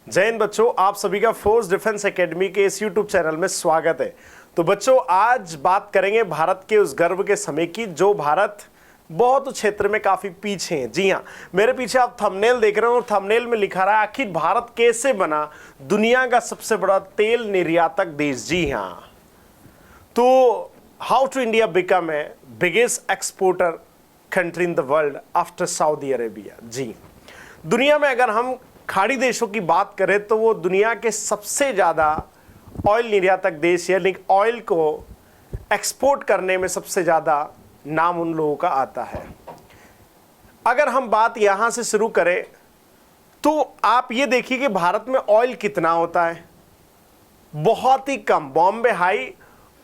जय हिंद बच्चों, आप सभी का फोर्स डिफेंस एकेडमी के इस यूट्यूब चैनल में स्वागत है। तो बच्चों, आज बात करेंगे भारत के उस गर्व के समय की जो भारत बहुत क्षेत्र में काफी पीछे है। जी हाँ, मेरे पीछे आप थंबनेल देख रहे हो और थंबनेल में लिखा रहा है आखिर भारत कैसे बना दुनिया का सबसे बड़ा तेल निर्यातक देश। जी हाँ, तो how to India become a biggest exporter country in the world after Saudi Arabia. जी, दुनिया में अगर हम खाड़ी देशों की बात करें तो वो दुनिया के सबसे ज़्यादा ऑयल निर्यातक देश, यानी ऑयल को एक्सपोर्ट करने में सबसे ज़्यादा नाम उन लोगों का आता है। अगर हम बात यहाँ से शुरू करें तो आप ये देखिए कि भारत में ऑयल कितना होता है, बहुत ही कम। बॉम्बे हाई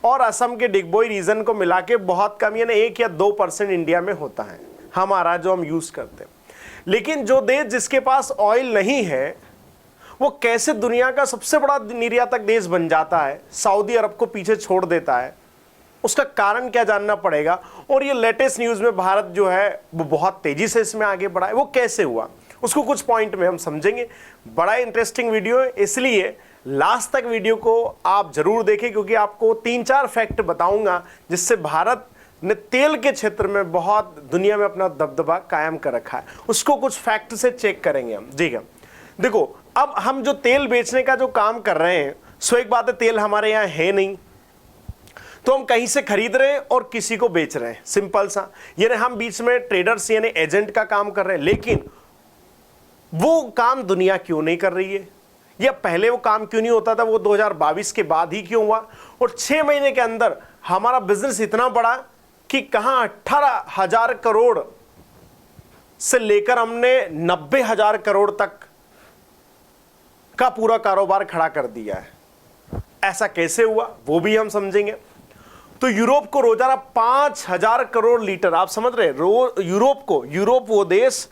और असम के डिगबोई रीजन को मिला के बहुत कम, यानी 1 या 2% इंडिया में होता है हमारा जो हम यूज़ करते हैं। लेकिन जो देश जिसके पास ऑयल नहीं है वो कैसे दुनिया का सबसे बड़ा निर्यातक देश बन जाता है, सऊदी अरब को पीछे छोड़ देता है, उसका कारण क्या जानना पड़ेगा। और ये लेटेस्ट न्यूज़ में भारत जो है वो बहुत तेज़ी से इसमें आगे बढ़ा है। वो कैसे हुआ उसको कुछ पॉइंट में हम समझेंगे। बड़ा इंटरेस्टिंग वीडियो है, इसलिए लास्ट तक वीडियो को आप जरूर देखें, क्योंकि आपको 3-4 फैक्ट बताऊंगा जिससे भारत ने तेल के क्षेत्र में बहुत दुनिया में अपना दबदबा कायम कर रखा है। उसको कुछ फैक्ट से चेक करेंगे हम। ठीक है, देखो, अब हम जो तेल बेचने का जो काम कर रहे हैं, सो एक बात है, तेल हमारे यहाँ है नहीं तो हम कहीं से खरीद रहे हैं और किसी को बेच रहे हैं, सिंपल सा। यानी हम बीच में ट्रेडर्स यानी एजेंट का काम कर रहे हैं। लेकिन वो काम दुनिया क्यों नहीं कर रही है, या पहले वो काम क्यों नहीं होता था, वो 2022 के बाद ही क्यों हुआ। और 6 महीने के अंदर हमारा बिजनेस इतना बड़ा कि कहां 18,000 करोड़ से लेकर हमने 90,000 करोड़ तक का पूरा कारोबार खड़ा कर दिया है। ऐसा कैसे हुआ वो भी हम समझेंगे। तो यूरोप को रोजाना 5,000 करोड़ लीटर, आप समझ रहे हैं, यूरोप वो देश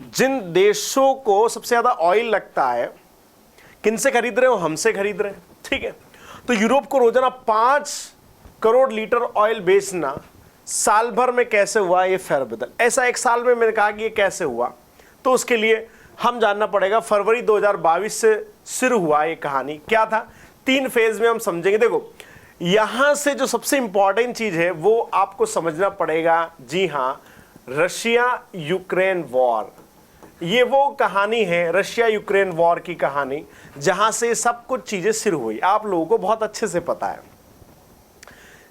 जिन देशों को सबसे ज्यादा ऑयल लगता है, किनसे खरीद रहे हो, हमसे खरीद रहे हैं। ठीक है, तो यूरोप को रोजाना 5 करोड़ लीटर ऑयल बेचना साल भर में कैसे हुआ ये फेरबदल। ऐसा एक साल में मैंने कहा कि ये कैसे हुआ, तो उसके लिए हम जानना पड़ेगा। फरवरी 2022 से शुरू हुआ ये कहानी। क्या था, 3 फेज में हम समझेंगे। देखो, यहां से जो सबसे इंपॉर्टेंट चीज है वो आपको समझना पड़ेगा। जी हां, रशिया यूक्रेन वॉर, ये वो कहानी है, रशिया यूक्रेन वॉर की कहानी, जहां से सब कुछ चीजें शुरू हुई। आप लोगों को बहुत अच्छे से पता है,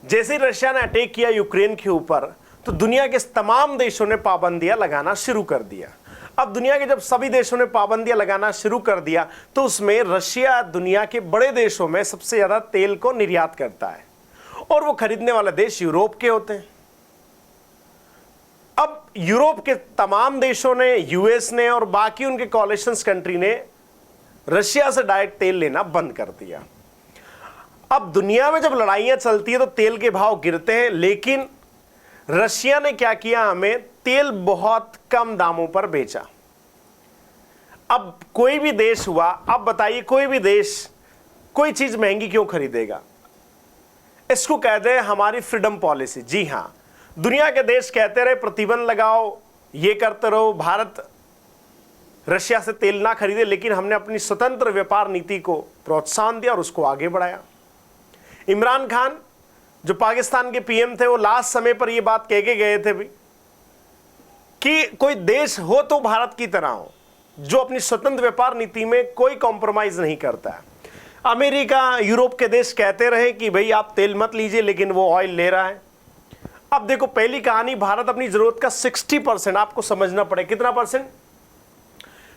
जैसे ही रशिया ने अटैक किया यूक्रेन के ऊपर तो दुनिया के तमाम देशों ने पाबंदियां लगाना शुरू कर दिया। अब दुनिया के जब सभी देशों ने पाबंदियां लगाना शुरू कर दिया तो उसमें रशिया दुनिया के बड़े देशों में सबसे ज्यादा तेल को निर्यात करता है और वो खरीदने वाले देश यूरोप के होते हैं। अब यूरोप के तमाम देशों ने, यूएस ने और बाकी उनके कोलिशंस कंट्री ने रशिया से डायरेक्ट तेल लेना बंद कर दिया। अब दुनिया में जब लड़ाइयां चलती है तो तेल के भाव गिरते हैं, लेकिन रशिया ने क्या किया, हमें तेल बहुत कम दामों पर बेचा। अब कोई भी देश हुआ, अब बताइए कोई भी देश कोई चीज महंगी क्यों खरीदेगा, इसको कहते हैं हमारी फ्रीडम पॉलिसी। जी हां, दुनिया के देश कहते रहे प्रतिबंध लगाओ, ये करते रहो, भारत रशिया से तेल ना खरीदे, लेकिन हमने अपनी स्वतंत्र व्यापार नीति को प्रोत्साहन दिया और उसको आगे बढ़ाया। इमरान खान जो पाकिस्तान के पीएम थे, वो लास्ट समय पर ये बात कह के गए थे भी कि कोई देश हो तो भारत की तरह हो, जो अपनी स्वतंत्र व्यापार नीति में कोई कॉम्प्रोमाइज नहीं करता है। अमेरिका, यूरोप के देश कहते रहे कि भाई आप तेल मत लीजिए, लेकिन वो ऑयल ले रहा है। अब देखो, पहली कहानी, भारत अपनी जरूरत का 60%, आपको समझना पड़े कितना परसेंट,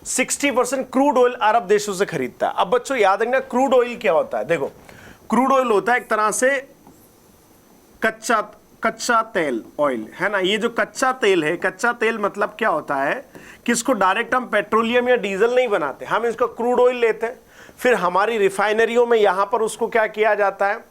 60% क्रूड ऑयल अरब देशों से खरीदता है। अब बच्चों याद रखना, क्रूड ऑयल क्या होता है। देखो, क्रूड ऑयल होता है एक तरह से कच्चा तेल, ऑयल है ना। ये जो कच्चा तेल है, कच्चा तेल मतलब क्या होता है कि इसको डायरेक्ट हम पेट्रोलियम या डीजल नहीं बनाते, हम इसको क्रूड ऑयल लेते हैं, फिर हमारी रिफाइनरियों में यहां पर उसको क्या किया जाता है,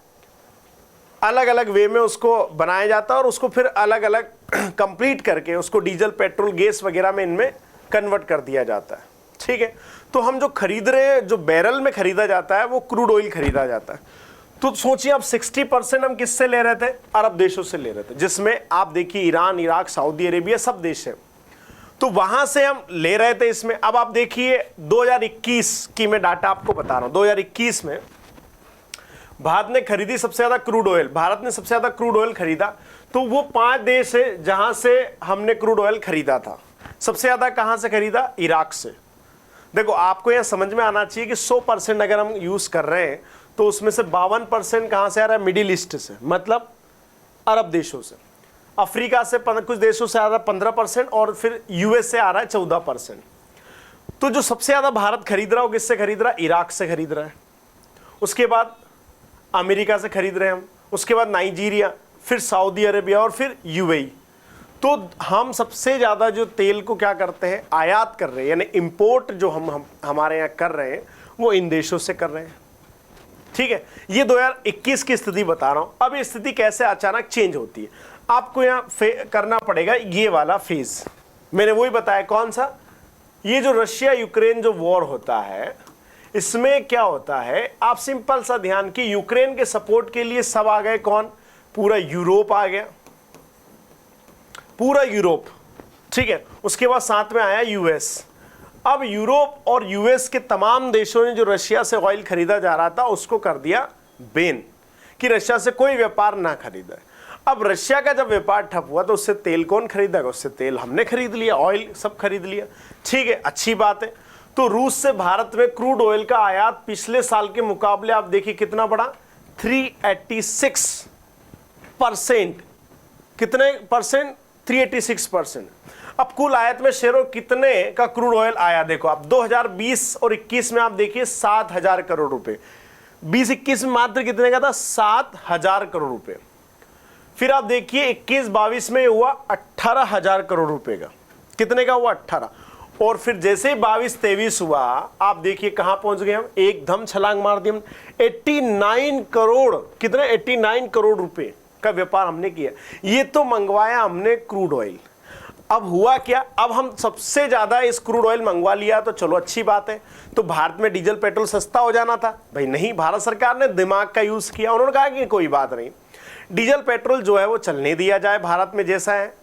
अलग अलग वे में उसको बनाया जाता है और उसको फिर अलग अलग कंप्लीट करके उसको डीजल, पेट्रोल, गैस वगैरह में इनमें कन्वर्ट कर दिया जाता है। ठीक है, तो हम जो खरीद रहे हैं, जो बैरल में खरीदा जाता है, वो क्रूड ऑयल खरीदा जाता है। तो सोचिए अब 60% हम किससे ले रहे थे, अरब देशों से ले रहे थे, जिसमें आप देखिए ईरान, इराक, सऊदी अरेबिया सब देश है। तो वहां से हम ले रहे थे इसमें। अब आप देखिए 2021 की मैं डाटा आपको बता रहा हूं। 2021 में भारत ने खरीदी सबसे ज्यादा क्रूड ऑयल, भारत ने सबसे ज्यादा क्रूड ऑयल खरीदा। तो वो 5 देश है जहां से हमने क्रूड ऑयल खरीदा था। सबसे ज्यादा कहां से खरीदा? इराक से। देखो आपको यह समझ में आना चाहिए कि 100% अगर हम यूज कर रहे हैं तो उसमें से 52% कहां से आ रहा है? मिडिल ईस्ट से, मतलब अरब देशों से। अफ्रीका से कुछ देशों से आ रहा है 15% और फिर यूएस से आ रहा है 14%। तो जो सबसे ज्यादा भारत खरीद रहा है वो किससे खरीद रहा है? इराक से खरीद रहा है। उसके बाद अमेरिका से खरीद रहे हैं हम, उसके बाद नाइजीरिया, फिर सऊदी अरेबिया और फिर यूएई। तो हम सबसे ज्यादा जो तेल को क्या करते हैं? आयात कर रहे हैं, यानी इंपोर्ट जो हम हमारे यहाँ कर रहे हैं वो इन देशों से कर रहे हैं। ठीक है, ये 2021 की स्थिति बता रहा हूं। अब ये स्थिति कैसे अचानक चेंज होती है आपको यहाँ करना पड़ेगा ये वाला फेज। मैंने वही बताया, कौन सा? ये जो रशिया यूक्रेन जो वॉर होता है इसमें क्या होता है, आप सिंपल सा ध्यान कि यूक्रेन के सपोर्ट के लिए सब आ गए। कौन? पूरा यूरोप आ गया, पूरा यूरोप। ठीक है, उसके बाद साथ में आया यूएस। अब यूरोप और यूएस के तमाम देशों ने जो रशिया से ऑयल खरीदा जा रहा था उसको कर दिया बैन, कि रशिया से कोई व्यापार ना खरीदा। अब रशिया का जब व्यापार ठप हुआ तो उससे तेल कौन खरीदेगा? उससे तेल हमने खरीद लिया, ऑयल सब खरीद लिया। ठीक है, अच्छी बात है। तो रूस से भारत में क्रूड ऑयल का आयात पिछले साल के मुकाबले आप देखिए कितना बढ़ा? 386%। कितने परसेंट? 386%। अब कुल आयात में शेयरों कितने का क्रूड ऑयल आया? देखो आप 2020 और 21 में आप देखिए 7,000 करोड़ रुपए। 20-21 में मात्र कितने का था? 7,000 करोड़ रुपए। फिर आप देखिए 21-22 में हुआ 18,000 करोड़ रुपए का। कितने का हुआ? 18। और फिर जैसे ही 22-23 हुआ आप देखिए कहां पहुंच गए हम? एकदम छलांग मार दी हम। 89 करोड़, कितने? 89 करोड़ रुपए का व्यापार हमने किया। ये तो मंगवाया हमने क्रूड ऑयल। अब हुआ क्या? अब हम सबसे ज्यादा इस क्रूड ऑयल मंगवा लिया तो चलो अच्छी बात है। तो भारत में डीजल पेट्रोल सस्ता हो जाना था भाई, नहीं। भारत सरकार ने दिमाग का यूज किया, उन्होंने कहा कि कोई बात नहीं, डीजल पेट्रोल जो है वो चलने दिया जाए भारत में जैसा है।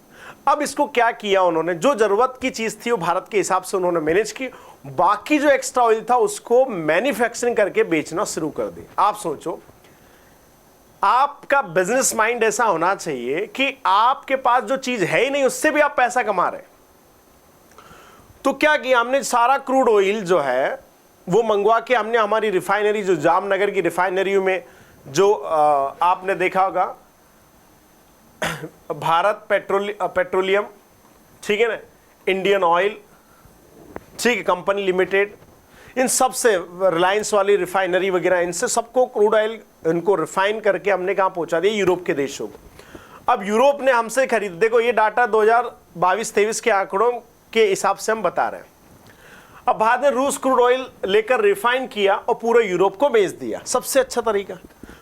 अब इसको क्या किया उन्होंने? जो जरूरत की चीज थी वो भारत के हिसाब से उन्होंने मैनेज की, बाकी जो एक्स्ट्रा ऑयल था उसको मैन्युफैक्चरिंग करके बेचना शुरू कर दी। आप सोचो, आपका बिजनेस माइंड ऐसा होना चाहिए कि आपके पास जो चीज है ही नहीं उससे भी आप पैसा कमा रहे। तो क्या किया हमने? सारा क्रूड ऑयल जो है वो मंगवा के हमने हमारी रिफाइनरी, जो जामनगर की रिफाइनरी में जो आपने देखा होगा भारत पेट्रोलियम, ठीक है ना, इंडियन ऑयल, ठीक है, कंपनी लिमिटेड, इन सब से, रिलायंस वाली रिफाइनरी वगैरह, इनसे सबको क्रूड ऑयल इनको रिफाइन करके हमने कहां पहुंचा दिया? यूरोप के देशों को। अब यूरोप ने हमसे खरीद, देखो ये डाटा 2022-23 के आंकड़ों के हिसाब से हम बता रहे हैं। अब भारत ने रूस क्रूड ऑयल लेकर रिफाइन किया और पूरे यूरोप को बेच दिया। सबसे अच्छा तरीका,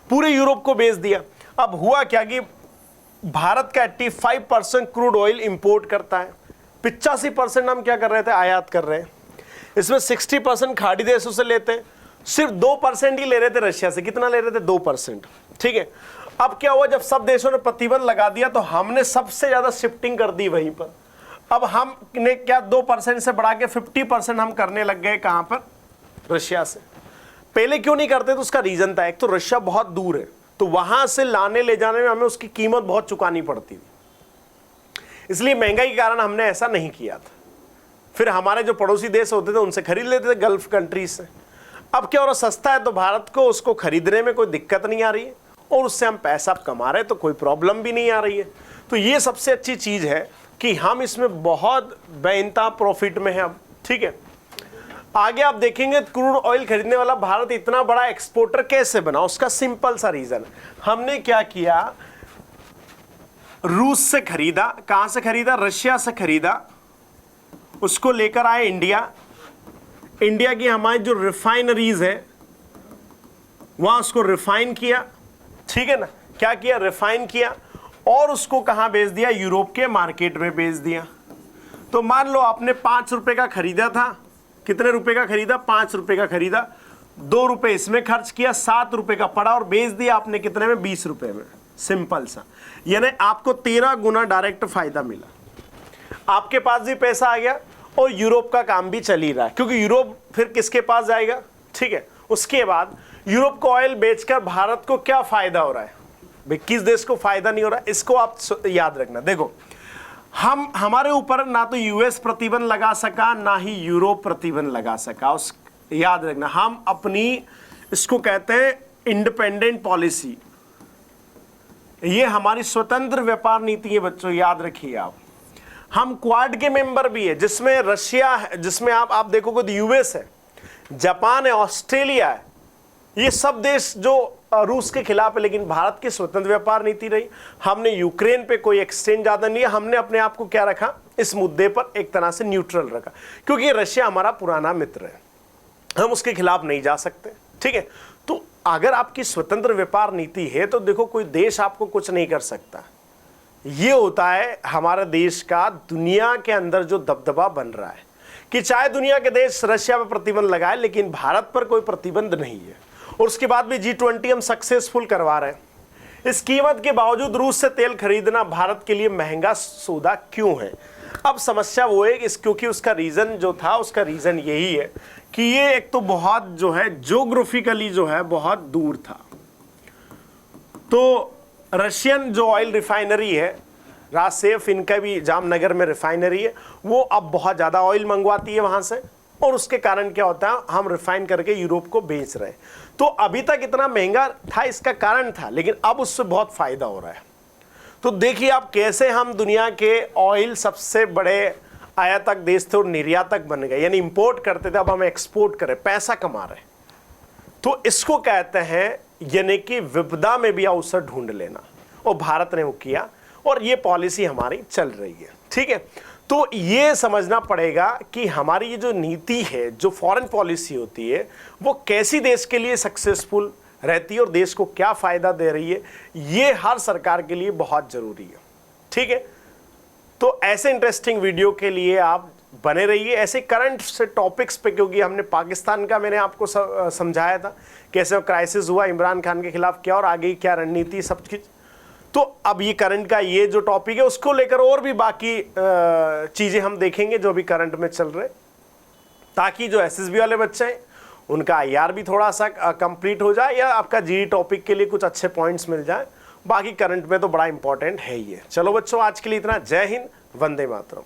पूरे यूरोप को बेच दिया। अब हुआ क्या कि भारत का 85% क्रूड ऑयल इंपोर्ट करता है, 85% हम क्या कर रहे थे? आयात कर रहे हैं। इसमें 60% खाड़ी देशों से लेते हैं, सिर्फ 2% ही ले रहे थे रशिया से। कितना ले रहे थे? 2%। ठीक है, अब क्या हुआ? जब सब देशों ने प्रतिबंध लगा दिया तो हमने सबसे ज्यादा शिफ्टिंग कर दी वहीं पर। अब हमने क्या 2% से बढ़ा के 50% हम करने लग गए। कहां पर? रशिया से। पहले क्यों नहीं करते? तो उसका रीजन था, एक तो रशिया बहुत दूर है, तो वहां से लाने ले जाने में हमें उसकी कीमत बहुत चुकानी पड़ती थी, इसलिए महंगाई के कारण हमने ऐसा नहीं किया था। फिर हमारे जो पड़ोसी देश होते थे उनसे खरीद लेते थे, गल्फ कंट्रीज से। अब क्या हो रहा? सस्ता है तो भारत को उसको खरीदने में कोई दिक्कत नहीं आ रही है और उससे हम पैसा कमा रहे हैं तो कोई प्रॉब्लम भी नहीं आ रही है। तो ये सबसे अच्छी चीज है कि हम इसमें बहुत बेइंतहा प्रॉफिट में है अब। ठीक है, आगे आप देखेंगे क्रूड ऑयल खरीदने वाला भारत इतना बड़ा एक्सपोर्टर कैसे बना? उसका सिंपल सा रीजन, हमने क्या किया? रूस से खरीदा। कहां से खरीदा? रशिया से खरीदा, उसको लेकर आए इंडिया। इंडिया की हमारी जो रिफाइनरीज है वहां उसको रिफाइन किया। ठीक है ना, क्या किया? रिफाइन किया और उसको कहां बेच दिया? यूरोप के मार्केट में बेच दिया। तो मान लो आपने 5 रुपए का खरीदा था, कितने रुपए का खरीदा? 5 रुपए का खरीदा, 2 रुपए इसमें खर्च किया, 7 रुपए का पड़ा और बेच दिया आपने कितने में? 20 रुपए में। सिंपल सा, यानी आपको 13 गुना डायरेक्ट फायदा मिला। आपके पास भी पैसा आ गया और यूरोप का काम भी चल ही रहा है, क्योंकि यूरोप फिर किसके पास जाएगा, ठीक है। उसके बाद यूरोप को ऑयल बेचकर भारत को क्या फायदा हो रहा है भाई, किस देश को फायदा नहीं हो रहा है, इसको आप याद रखना। देखो हमारे ऊपर ना तो यूएस प्रतिबंध लगा सका ना ही यूरोप प्रतिबंध लगा सका, उस याद रखना। हम अपनी इसको कहते हैं इंडिपेंडेंट पॉलिसी, ये हमारी स्वतंत्र व्यापार नीति है बच्चों, याद रखिए आप। हम क्वाड के मेंबर भी है, जिसमें रशिया है, जिसमें आप देखोगे तो यूएस है, जापान है, ऑस्ट्रेलिया है, ये सब देश जो रूस के खिलाफ है, लेकिन भारत की स्वतंत्र व्यापार नीति रही। हमने यूक्रेन पे कोई एक्सचेंज ज्यादा नहीं है, हमने अपने आप को क्या रखा, इस मुद्दे पर एक तरह से न्यूट्रल रखा, क्योंकि रशिया हमारा पुराना मित्र है, हम उसके खिलाफ नहीं जा सकते, ठीक है। तो अगर आपकी स्वतंत्र व्यापार नीति है तो देखो कोई देश आपको कुछ नहीं कर सकता। ये होता है हमारे देश का दुनिया के अंदर जो दबदबा बन रहा है कि चाहे दुनिया के देश रशिया पर प्रतिबंध लगाए लेकिन भारत पर कोई प्रतिबंध नहीं है, और उसके बाद भी G20 हम सक्सेसफुल करवा रहे हैं। इस कीमत के बावजूद रूस से तेल खरीदना भारत के लिए महंगा सौदा क्यों है? अब समस्या वो है क्योंकि उसका रीजन जो था, उसका रीजन यही है कि ये एक तो बहुत जो है ज्योग्राफिकली जो है बहुत दूर था। तो रशियन जो ऑयल रिफाइनरी है रासेफ, इनका भी जामनगर में रिफाइनरी है, वो अब बहुत ज़्यादा ऑयल मंगवाती है वहाँ से, और उसके कारण क्या होता है, हम रिफाइन करके यूरोप को बेच रहे हैं। तो अभी तक इतना महंगा था, इसका कारण था, लेकिन अब उससे बहुत फायदा हो रहा है। तो देखिए आप कैसे हम दुनिया के ऑयल सबसे बड़े आयातक देश थे और निर्यातक बन गए, यानी इंपोर्ट करते थे, अब हम एक्सपोर्ट करें, पैसा कमा रहे हैं। तो इसको कहते हैं यानी कि विपदा में भी अवसर ढूंढ लेना, और भारत ने वो किया, और ये पॉलिसी हमारी चल रही है, ठीक है। तो ये समझना पड़ेगा कि हमारी ये जो नीति है, जो फॉरेन पॉलिसी होती है, वो कैसी देश के लिए सक्सेसफुल रहती है और देश को क्या फायदा दे रही है, ये हर सरकार के लिए बहुत जरूरी है, ठीक है। तो ऐसे इंटरेस्टिंग वीडियो के लिए आप बने रहिए, ऐसे करंट से टॉपिक्स पे, क्योंकि हमने पाकिस्तान का मैंने आपको समझाया था कैसे क्राइसिस हुआ इमरान खान के खिलाफ, क्या और आगे क्या रणनीति सब कुछ। तो अब ये करंट का ये जो टॉपिक है उसको लेकर और भी बाकी चीज़ें हम देखेंगे जो भी करंट में चल रहे, ताकि जो एसएसबी वाले बच्चे हैं उनका आईआर भी थोड़ा सा कंप्लीट हो जाए, या आपका जी टॉपिक के लिए कुछ अच्छे पॉइंट्स मिल जाए। बाकी करंट में तो बड़ा इंपॉर्टेंट है ही है। चलो बच्चों, आज के लिए इतना। जय हिंद, वंदे मातरम।